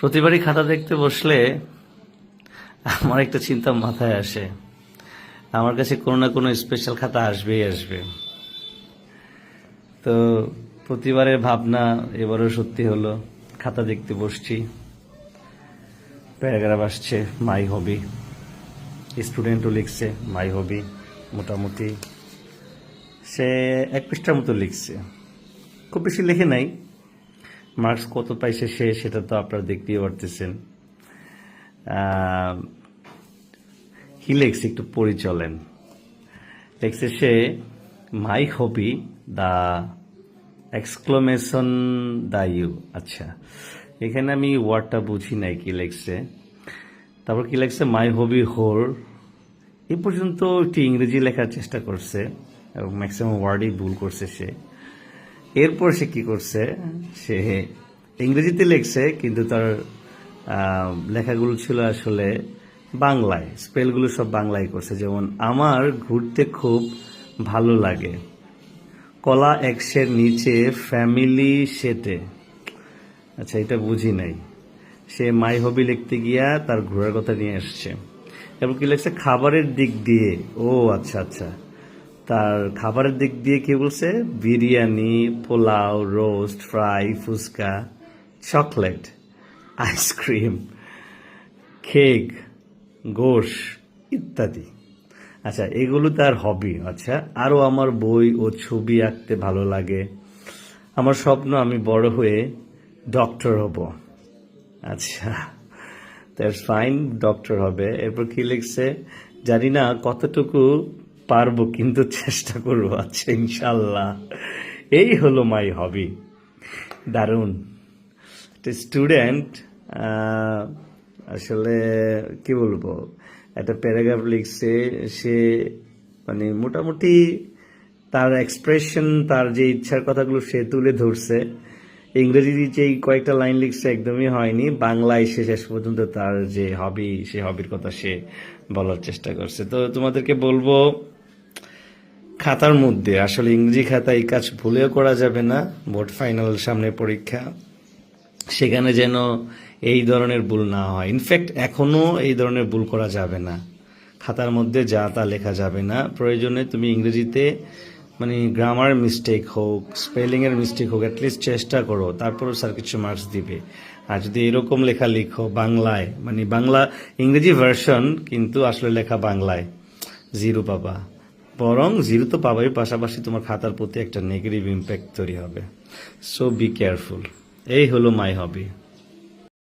প্রতিবারই খাতা দেখতে বসলে আমার একটা চিন্তা মাথায় আসে, আমার কাছে কোনো না কোনো স্পেশাল খাতা আসবেই আসবে। তো প্রতিবারের ভাবনা এবারও সত্যি হলো। খাতা দেখতে বসছি, প্যারাগ্রাফ আসছে মাই হবি, স্টুডেন্টও লিখছে মাই হবি, মোটামুটি সে 1 পৃষ্ঠার মতো লিখছে, খুব বেশি লিখে নাই। মার্কস কত পাইছে সে, সেটা তো আপনারা দেখতেই পারতেছেন। কি লেখছে একটু পড়ি চলেন। লেখছে সে মাই হবি দ্য এক্সক্লামেশন দ্য ইউ। আচ্ছা, এখানে আমি ওয়ার্ডটা বুঝি নাই কি লেখছে। তারপর কি লেখছে মাই হবি হোর। এই পর্যন্ত একটি ইংরেজি লেখার চেষ্টা করছে এবং ম্যাক্সিমাম ওয়ার্ডই ভুল করছে সে। এরপর সে কি করছে, সে ইংরেজিতে লিখছে কিন্তু তার লেখাগুলো ছিল আসলে বাংলায়, স্পেলগুলো সব বাংলায় করছে। যেমন আমার ঘুরতে খুব ভালো লাগে, কলা এক্সের নিচে ফ্যামিলি সেটে। আচ্ছা, এটা বুঝি নাই। সে মাই হবি লিখতে গিয়া তার ঘোরার কথা নিয়ে আসছে। এবং কি লিখছে খাবারের দিক দিয়ে। ও আচ্ছা আচ্ছা, তার খাবারের দিক দিয়ে কি বলছে, biryani, pulao, roast, fry, phuchka, chocolate, ice cream, cake, গোশ ইত্যাদি। আচ্ছা, এগুলো তার হবি। আচ্ছা, আরও আমার বই ও ছবি আঁকতে ভালো লাগে, আমার স্বপ্ন আমি বড় হয়ে ডক্টর হব। আচ্ছা, দ্যাটস ফাইন, ডক্টর হবে। এরপর কি লিখছে, জানি না কতটুকু পারবো কিন্তু চেষ্টা করবো। আচ্ছা, ইনশাল্লাহ। এই হলো মাই হবি। দারুণ। একটা স্টুডেন্ট আসলে কি বলবো, একটা প্যারাগ্রাফ লিখছে সে, মানে মোটামুটি তার এক্সপ্রেশন, তার যে ইচ্ছার কথাগুলো সে তুলে ধরছে। ইংরেজি যে কয়েকটা লাইন লিখছে একদমই হয়নি, বাংলায় সে শেষ পর্যন্ত তার যে হবি, সে হবির কথা সে বলার চেষ্টা করছে। তো তোমাদেরকে বলবো, খাতার মধ্যে আসলে ইংরেজি খাতা এই কাজ ভুলেও করা যাবে না। বোর্ড ফাইনাল সামনে পরীক্ষা, সেখানে যেন এই ধরনের ভুল না হয়। ইনফ্যাক্ট এখনো এই ধরনের ভুল করা যাবে না, খাতার মধ্যে যা তা লেখা যাবে না। প্রয়োজনে তুমি ইংরেজিতে মানে গ্রামার মিস্টেক হোক, স্পেলিংয়ের মিস্টেক হোক, অ্যাটলিস্ট চেষ্টা করো, তারপরও স্যার কিছু মার্কস দিবে। আর যদি এরকম লেখা লিখো বাংলায়, মানে বাংলা ইংরেজি ভার্সন কিন্তু আসলে লেখা বাংলায়, 0 পাবা। বরং 0 তো পাবাই, পাশাপাশি তোমার খাতার প্রতি একটা নেগেটিভ ইম্প্যাক্ট তৈরি হবে। So be careful. এই হলো মাই হবি।